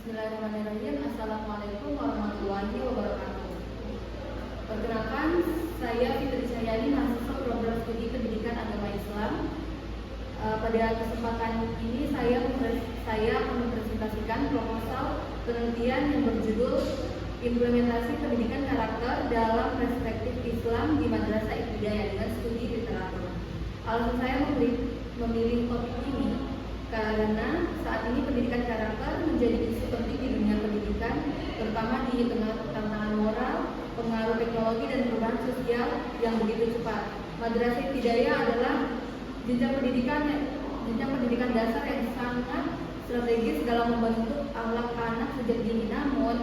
Bismillahirrahmanirrahim. Assalamualaikum warahmatullahi wabarakatuh. Perkenalkan, saya Fitri Cahyani, mahasiswa program studi pendidikan agama Islam. Pada kesempatan ini saya mempresentasikan proposal penelitian yang berjudul Implementasi Pendidikan Karakter dalam Perspektif Islam di Madrasah Ibtidaiyah dengan Studi Literatur. Alasan saya memilih topik ini karena saat ini pendidikan karakter menjadi isu penting di dunia pendidikan, terutama di tengah tantangan moral, pengaruh teknologi dan perubahan sosial yang begitu cepat. Madrasah Ibtidaiyah adalah jenjang pendidikan dasar yang sangat strategis dalam membentuk akhlak anak sejak dini. Namun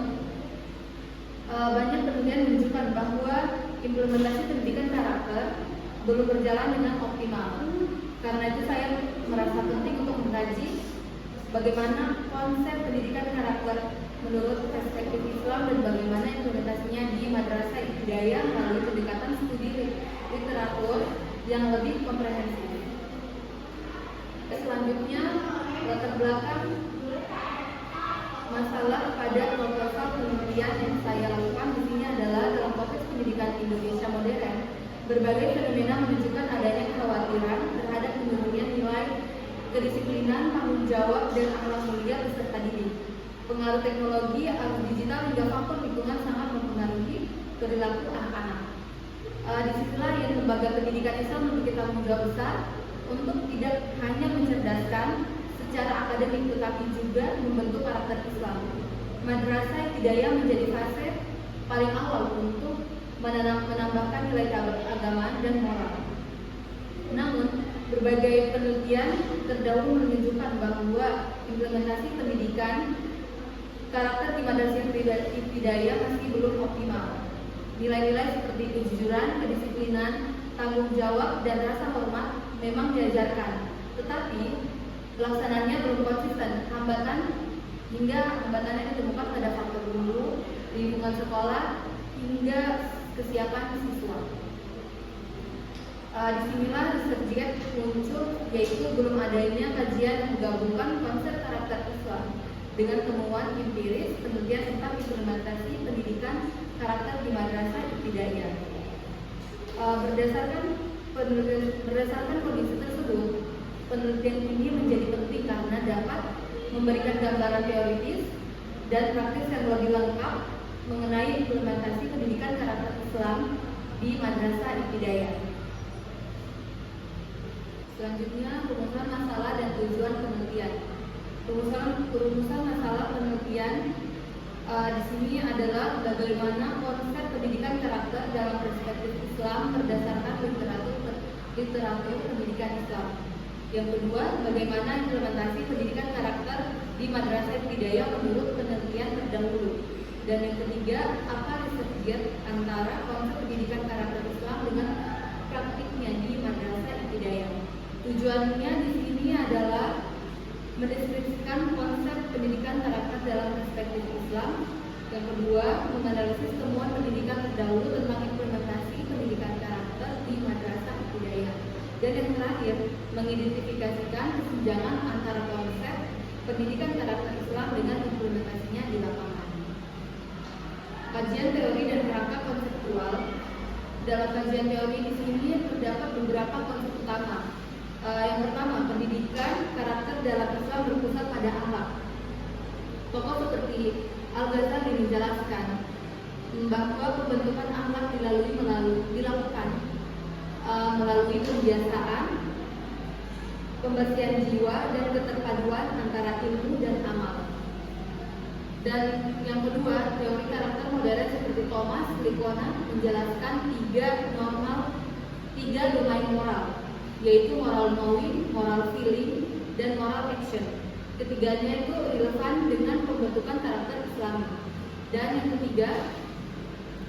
banyak penelitian menunjukkan bahwa implementasi pendidikan karakter belum berjalan dengan optimal. Karena itu saya merasa penting untuk mengkaji bagaimana konsep pendidikan karakter menurut perspektif Islam dan bagaimana implementasinya di Madrasah Ibtidaiyah melalui pendekatan studi literatur yang lebih komprehensif. Selanjutnya, latar belakang masalah pada proposal penelitian yang saya lakukan di sini adalah dalam konteks pendidikan Indonesia modern. Berbagai fenomena menunjukkan adanya kekhawatiran terhadap menurunnya nilai kedisiplinan, tanggung jawab, dan akhlak mulia peserta didik. Pengaruh teknologi, arus digital, hingga faktor lingkungan sangat mempengaruhi perilaku anak-anak. Di sisi lain, lembaga pendidikan Islam memiliki tanggung jawab besar untuk tidak hanya mencerdaskan secara akademik, tetapi juga membentuk karakter Islam. Madrasah Ibtidaiyah menjadi fase paling awal untuk menambahkan nilai keagamaan dan moral. Namun, berbagai penelitian terdahulu menunjukkan bahwa implementasi pendidikan karakter di Madrasah Ibtidaiyah masih belum optimal. Nilai-nilai seperti kejujuran, kedisiplinan, tanggung jawab, dan rasa hormat memang diajarkan, tetapi pelaksanaannya belum konsisten. Hambatannya ditemukan pada faktor guru, lingkungan sekolah, hingga kesiapan siswa. Disinilah research gap muncul, yaitu belum adanya kajian yang menggabungkan konsep karakter Islam dengan temuan empiris, penelitian serta implementasi pendidikan karakter di Madrasah Ibtidaiyah. Berdasarkan kondisi tersebut, penelitian ini menjadi penting karena dapat memberikan gambaran teoritis dan praktis yang lebih lengkap mengenai implementasi pendidikan karakter Islam di Madrasah Ibtidaiyah. Selanjutnya, rumusan masalah dan tujuan penelitian. Rumusan masalah penelitian di sini adalah bagaimana konsep pendidikan karakter dalam perspektif Islam berdasarkan literatur pendidikan Islam. Yang kedua, bagaimana implementasi pendidikan karakter di Madrasah Ibtidaiyah menurut penelitian terdahulu. Dan yang ketiga, apa research gap antara konsep pendidikan karakter Islam dengan praktiknya di Madrasah Ibtidaiyah. Tujuannya di sini adalah mendeskripsikan konsep pendidikan karakter dalam perspektif Islam. Yang kedua, menganalisis temuan pendidikan terdahulu tentang implementasi pendidikan karakter di Madrasah Ibtidaiyah. Dan yang terakhir, mengidentifikasikan kesenjangan antara konsep pendidikan karakter Islam dengan implementasinya di lapangan. Kajian teori dan kerangka konseptual. Dalam kajian teori di sini terdapat beberapa konsep utama. Yang pertama, pendidikan karakter dalam Islam berpusat pada akhlak. Tokoh seperti Al-Ghazali menjelaskan bahwa pembentukan akhlak dilakukan melalui pembiasaan, pembersihan jiwa, dan keterpaduan antara ilmu dan amal. Dan yang kedua, teori karakter modern seperti Thomas Lickona menjelaskan tiga domain moral, yaitu moral knowing, moral feeling, dan moral action. Ketiganya itu relevan dengan pembentukan karakter Islami. Dan yang ketiga,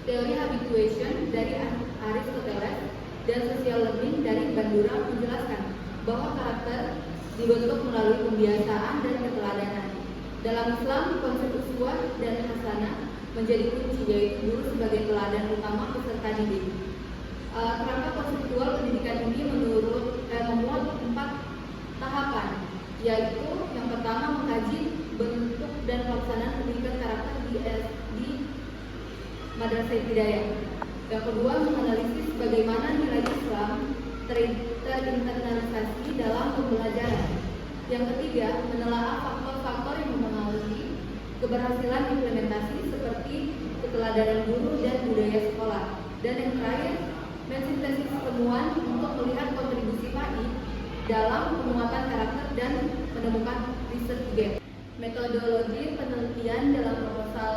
teori habituation dari Aristoteles dan social learning dari Bandura menjelaskan bahwa karakter dibentuk melalui pembiasaan dan keteladanan. Dalam Islam, konsep uswah dan hasanah menjadi kunci, yaitu guru sebagai teladan utama peserta didik. Kerangka konseptual pendidikan ini memuat 4 tahapan, yaitu yang pertama mengkaji bentuk dan pelaksanaan Madrasah Ibtidaiyah. Yang kedua, menganalisis bagaimana nilai Islam terinternalisasi dalam pembelajaran. Yang ketiga, menelaah faktor-faktor yang mempengaruhi keberhasilan implementasi seperti keteladanan guru dan budaya sekolah. Dan yang terakhir, mensintesis temuan untuk melihat kontribusi PAI dalam penguatan karakter dan menemukan research gap. Metodologi penelitian dalam proposal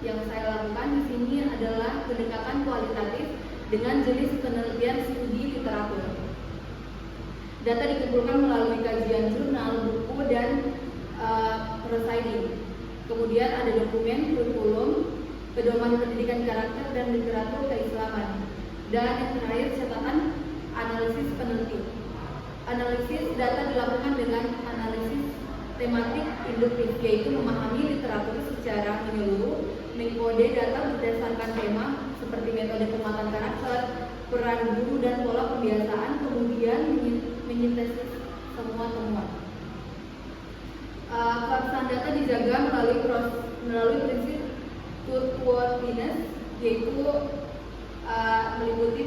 yang saya lakukan di sini adalah pendekatan kualitatif dengan jenis penelitian studi literatur. Data dikumpulkan melalui kajian jurnal, buku, dan proceeding. Kemudian ada dokumen, kurikulum, pedoman pendidikan karakter dan literatur keislaman. Dan yang terakhir, catatan analisis peneliti. Analisis data dilakukan dengan analisis tematik induktif, yaitu memahami literatur secara menyeluruh, mengkode data berdasarkan tema seperti metode penguatan karakter, peran guru, dan pola pembiasaan, kemudian menyintesis semua temuan. Keabsahan data dijaga melalui prinsip trustworthiness, yaitu meliputi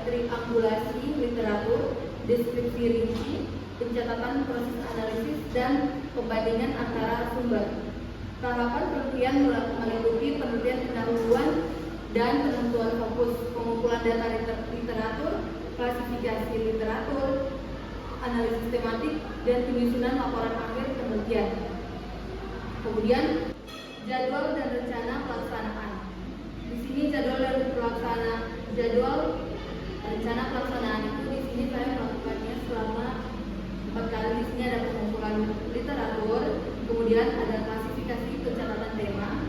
triangulasi literatur, deskripsi rinci, pencatatan proses analisis, dan pembandingan antara sumber. Tahapan penelitian meliputi penelitian pendahuluan dan penentuan fokus, pengumpulan data literatur, klasifikasi literatur, analisis tematik, dan penyusunan laporan akhir penelitian. Kemudian jadwal dan rencana pelaksanaan. Di sini jadwal rencana pelaksanaan itu di sini saya melakukannya selama 4 kali. Di sini ada pengumpulan literatur, kemudian ada klasifikasi pencatatan tema,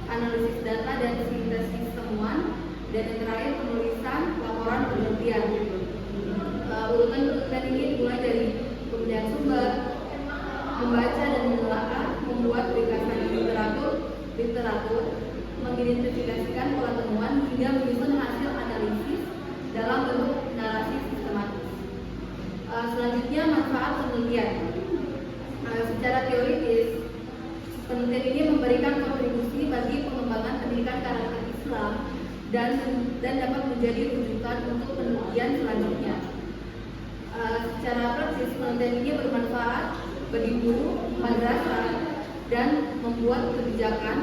analisis data dan sintesis temuan, dan yang terakhir penulisan laporan penelitian. Urutan penelitian ini dimulai dari pemilihan sumber, membaca dan menelaah, membuat ringkasan literatur, mengidentifikasikan pola temuan, hingga menyusun hasil analisis dalam bentuk narasi sistematis. Selanjutnya, manfaat penelitian. Secara teoritis, penelitian ini memberikan kontribusi bagi pengembangan pendidikan karakter Islam dan dapat menjadi rujukan untuk penelitian selanjutnya. Secara praktis, penelitian ini bermanfaat bagi guru, madrasah, dan membuat kebijakan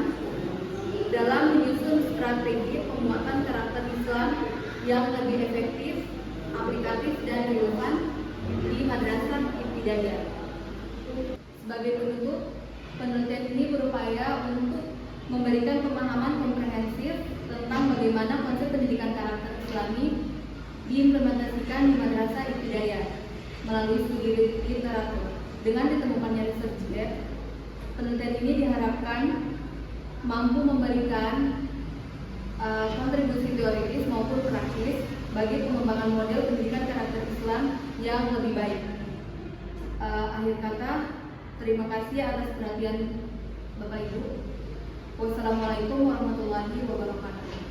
dalam menyusun strategi penguatan karakter Islam yang lebih efektif, aplikatif, dan relevan di madrasah ibtidaiyah. Sebagai penutup, penelitian ini berupaya untuk memberikan pemahaman komprehensif tentang bagaimana konsep pendidikan karakter Islami diimplementasikan di madrasah ibtidaiyah melalui studi literatur. Dengan ditemukannya research gap, penelitian ini diharapkan mampu memberikan kontribusi teoritis maupun praktis bagi pengembangan model pendidikan karakter Islam yang lebih baik. Akhir kata, terima kasih atas perhatian Bapak Ibu. Wassalamualaikum warahmatullahi wabarakatuh.